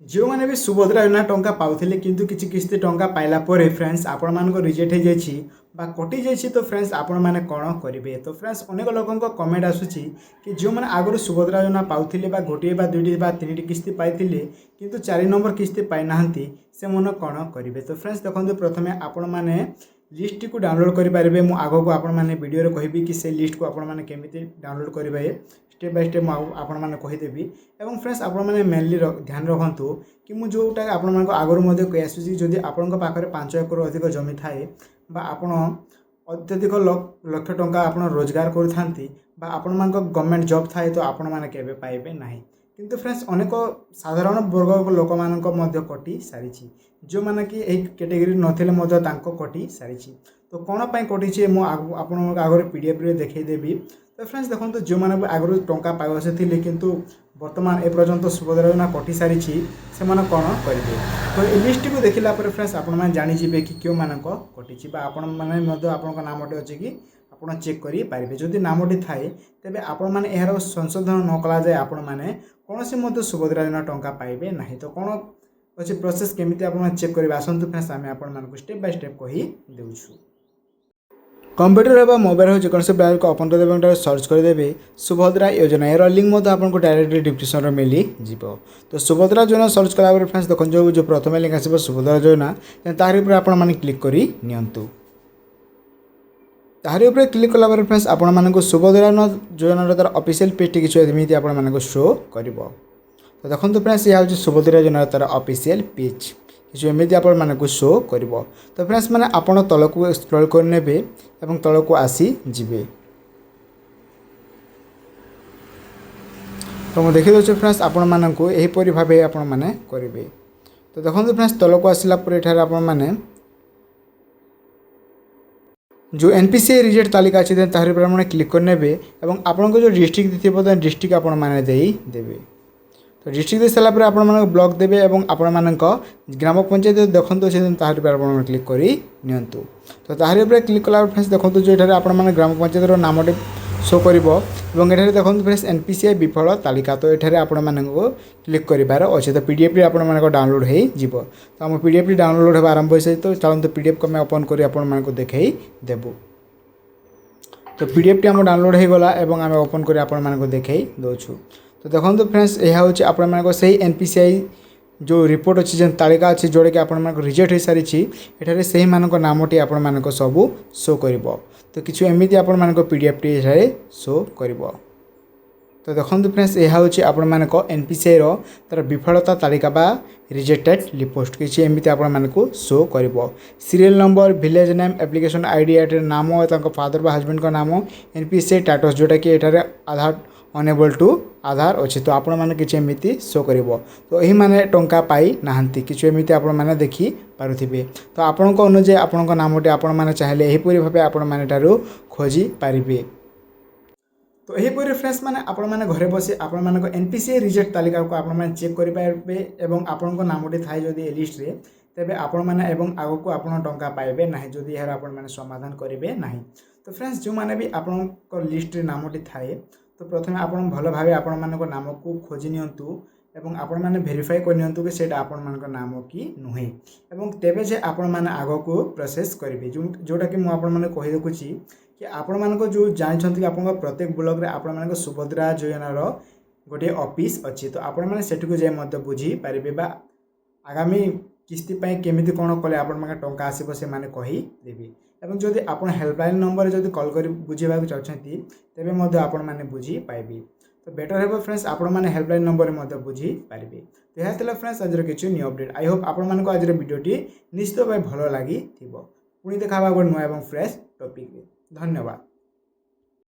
ଯେଉଁମାନେ ବି ସୁଭଦ୍ରା ଯୋଜନା ଟଙ୍କା ପାଉଥିଲେ କିନ୍ତୁ କିଛି କିସ୍ତି ଟଙ୍କା ପାଇଲା ପରେ ଫ୍ରେଣ୍ଡସ୍ ଆପଣମାନଙ୍କ ରିଜେକ୍ଟ ହେଇଯାଇଛି ବା କଟିଯାଇଛି ତ ଫ୍ରେଣ୍ଡସ୍ ଆପଣମାନେ କ'ଣ କରିବେ? ତ ଫ୍ରେଣ୍ଡସ୍ ଅନେକ ଲୋକଙ୍କ କମେଣ୍ଟ ଆସୁଛି କି ଯେଉଁମାନେ ଆଗରୁ ସୁଭଦ୍ରା ଯୋଜନା ପାଉଥିଲେ ବା ଗୋଟିଏ ବା ଦୁଇଟି ବା ତିନିଟି କିସ୍ତି ପାଇଥିଲେ କିନ୍ତୁ 4 ନମ୍ବର କିସ୍ତି ପାଇନାହାନ୍ତି ସେମାନେ କ'ଣ କରିବେ? ତ ଫ୍ରେଣ୍ଡସ୍ ଦେଖନ୍ତୁ ପ୍ରଥମେ ଆପଣମାନେ লিষ্টটিକୁ ডাউনলোড କରିପାରିବେ। ମୁଁ ଆଗକୁ ଆପଣମାନେ ଭିଡ଼ିଓରେ କହିବି କି ସେ ଲିଷ୍ଟକୁ ଆପଣମାନେ କେମିତି ଡାଉନଲୋଡ଼ କରିବେ ଷ୍ଟେପ୍ ବାଇ ଷ୍ଟେପ୍ ମୁଁ ଆପଣମାନେ କହିଦେବି। ଏବଂ ଫ୍ରେଣ୍ଡସ୍ ଆପଣମାନେ ମେନଲି ଧ୍ୟାନ ରଖନ୍ତୁ କି ମୁଁ ଯେଉଁଟା ଆପଣମାନଙ୍କ ଆଗରୁ ମଧ୍ୟ କହି ଆସୁଛି ଯଦି ଆପଣଙ୍କ ପାଖରେ 5 ଏକର ଅଧିକ ଜମି ଥାଏ ବା ଆପଣ ଅତ୍ୟଧିକ ଲକ୍ଷ ଟଙ୍କା ଆପଣ ରୋଜଗାର କରୁଥାନ୍ତି ବା ଆପଣମାନଙ୍କ ଗଭର୍ଣ୍ଣମେଣ୍ଟ ଜବ୍ ଥାଏ ତ ଆପଣମାନେ କେବେ ପାଇବେ ନାହିଁ। କିନ୍ତୁ ଫ୍ରେଣ୍ଡସ୍ ଅନେକ ସାଧାରଣ ବର୍ଗ ଲୋକମାନଙ୍କ ମଧ୍ୟ କଟି ସାରିଛି ଯେଉଁମାନେ କି ଏହି କ୍ୟାଟେଗୋରୀ ନଥିଲେ ମଧ୍ୟ ତାଙ୍କ କଟି ସାରିଛି। ତ କ'ଣ ପାଇଁ କଟିଛି ମୁଁ ଆପଣଙ୍କ ଆଗରେ ପିଡ଼ିଏଫ୍ରେ ଦେଖାଇଦେବି। ତ ଫ୍ରେଣ୍ଡସ୍ ଦେଖନ୍ତୁ ଯେଉଁମାନେ ଆଗରୁ ଟଙ୍କା ପାଇ ଆସୁଥିଲେ କିନ୍ତୁ ବର୍ତ୍ତମାନ ଏପର୍ଯ୍ୟନ୍ତ ସୁଭଦ୍ରା ଯୋଜନା କଟି ସାରିଛି ସେମାନେ କ'ଣ କରିବେ? ତ ଏ ଲିଷ୍ଟଟିକୁ ଦେଖିଲା ପରେ ଫ୍ରେଣ୍ଡସ୍ ଆପଣମାନେ ଜାଣିଯିବେ କି କେଉଁମାନଙ୍କ କଟିଛି ବା ଆପଣମାନେ ମଧ୍ୟ ଆପଣଙ୍କ ନାମଟି ଅଛି କି ଆପଣ ଚେକ୍ କରିପାରିବେ। ଯଦି ନାମଟି ଥାଏ ତେବେ ଆପଣମାନେ ଏହାର ସଂଶୋଧନ ନ କଲାଯାଏ ଆପଣମାନେ କୌଣସି ମଧ୍ୟ ସୁଭଦ୍ରା ଯୋଜନା ଟଙ୍କା ପାଇବେ ନାହିଁ। ତ କ'ଣ ଅଛି ପ୍ରୋସେସ୍ କେମିତି ଆପଣମାନେ ଚେକ୍ କରିବେ ଆସନ୍ତୁ ଫ୍ରେଣ୍ଡସ୍ ଆମେ ଆପଣମାନଙ୍କୁ ଷ୍ଟେପ୍ ବାଇ ଷ୍ଟେପ୍ କହି ଦେଉଛୁ। कंप्यूटर एवं मोबाइल हो जेकोसी ब्राउजर को ओपन करदेवे और सर्च करदेवे सुभद्रा योजना यार लिंक मत आपको डायरेक्टली डिस्क्रिप्शन में मिली जीव। तो सुभद्रा योजना सर्च कलापर फ्रेंड्स देखो जो प्रथम लिंक आसो सुभद्रा योजना तार आपने क्लिक कर नियंतु। तारी उपर क्लिक कलापर फ्रेंड्स आपको सुभद्रा योजना तार ऑफिशियल पेज टी किसी एमती आपको शो कर। तो देखो फ्रेंड्स यह हूँ सुभद्रा योजना तार ऑफिशियल पेज किसी एमती आपको शो कर। तो फ्रेंड्स मैंने आपड़ तल को स्क्रॉल करने और तल को आसी जिवे। तो मुझे देखी दूसरे फ्रेंड्स आपण मानू यहीपरि भाव आपण मैंने करेंगे। तो देखो फ्रेंड्स तल को आसला आपण मैंने जो एनपीसीआई रिजेक्ट तालिका अच्छी तार पर क्लिक करने और आपन को जो डिस्ट्रिक्ट थी डिस्ट्रिक्ट आपण मैंने देवे। तो डिस्ट्रिक्ट दे सारापर आप ब्लॉक देवे और आपण मान ग्राम पंचायत देखते से तार पर आप क्लिक कर नियंतु। तो तार पर क्लिक कला फ्रेंड्स देखो जो ये आप ग्राम पंचायत नाम शो कर देखो फ्रेंड्स एनपीसीआई विफल तालिका। तो ये आपको क्लिक करार अच्छे। तो पीडीएफ आप डाउनलोड हो तो आम पीडीएफ डाउनलोड होगा आरंभ हो तो चलते पीडीएफ को मैं ओपन कर आपको देखई देबू। तो पीडीएफ टी आम डाउनलोड हो गला और आम ओपन कर आपको देखई दौचु। तो देखो फ्रेंड्स यह हूँ आप से एनपीसीआई जो रिपोर्ट अच्छी जो तालिका अच्छी जोड़े कि आप रिजेक्ट हो सारी एठारे से ही मानक नामटी आप सबू शो कर। तो किसी एमती आप पीडीएफ टी शो कर। तो देखो फ्रेंड्स यह हूँ आप एनपीसीआई तार विफलता तालिका बा रिजेक्टेड लिपोस्ट किसी एमती आपको शो कर। Serial number village name application ID नाम फादर बा हजबैंड का नाम एनपीसीआई स्टेटस जोटा कि एठारे आधार अनेबल टू आधार अच्छी। तो आपण मैंने किसी एमती शो कर। तो यही मैंने टंका पाई नहांती किसी एमती आपण मैंने देखी पारुथिबे। तो आपण को अनुसार आपण नामटी आपण मैंने चाहिए यहीपरि भाव आपण मैंने खोजी पारिबे। तो यहीपरि फ्रेंड्स मैंने आपण मैंने घरे बसी आपण मानक एनपीसीआई रिजेक्ट तालिका को आपण मैंने चेक करेंगे और आपण नामटी थाए जदि ए लिस्ट रे तेबे आपण मैंने आग को आपण टंका पाइबे ना जदि यार आपण मैंने समाधान करेंगे ना। तो फ्रेंड्स जो मैंने भी आपण लिस्ट रे नामटी थाए तो प्रथम आप भल भाव आपण मान नाम को खोजी नियंतु एवं आपण मैंने वेरीफाई कर नियंतु कि सेटा आपण मान नाम कि नुहे एवं तेबे जे आपण मैंने आग को प्रोसेस करेंगे जोटा कि मुझे मैंने कही रखुची कि आपण मान जो जानते कि आप प्रत्येक ब्लॉक रे आपण मान सुभद्रा योजनार गोटे ऑफिस अच्छी। तो आपण मैंने सेठू जाए बुझी पारे बा आगामी किस्ती केमिति कौन कले आपण टंका आसो से मैंने कहीदेवी। एवं जदि आप हेल्पलाइन नंबर जब कल कर बुझा चाहते तेज आपण मैंने बुझी पाइबे। तो बेटर हे फ्रेंड्स आपण मैंने हेल्पलाइन नंबर में बुझी पारे। तो यह फ्रेंड्स आज किसी न्यू अपडेट आई होप आपण मानक आज वीडियोटी निश्चित भाव भल लगी पुणी देखा गोटे नुआ और फ्रेश टॉपिक। धन्यवाद।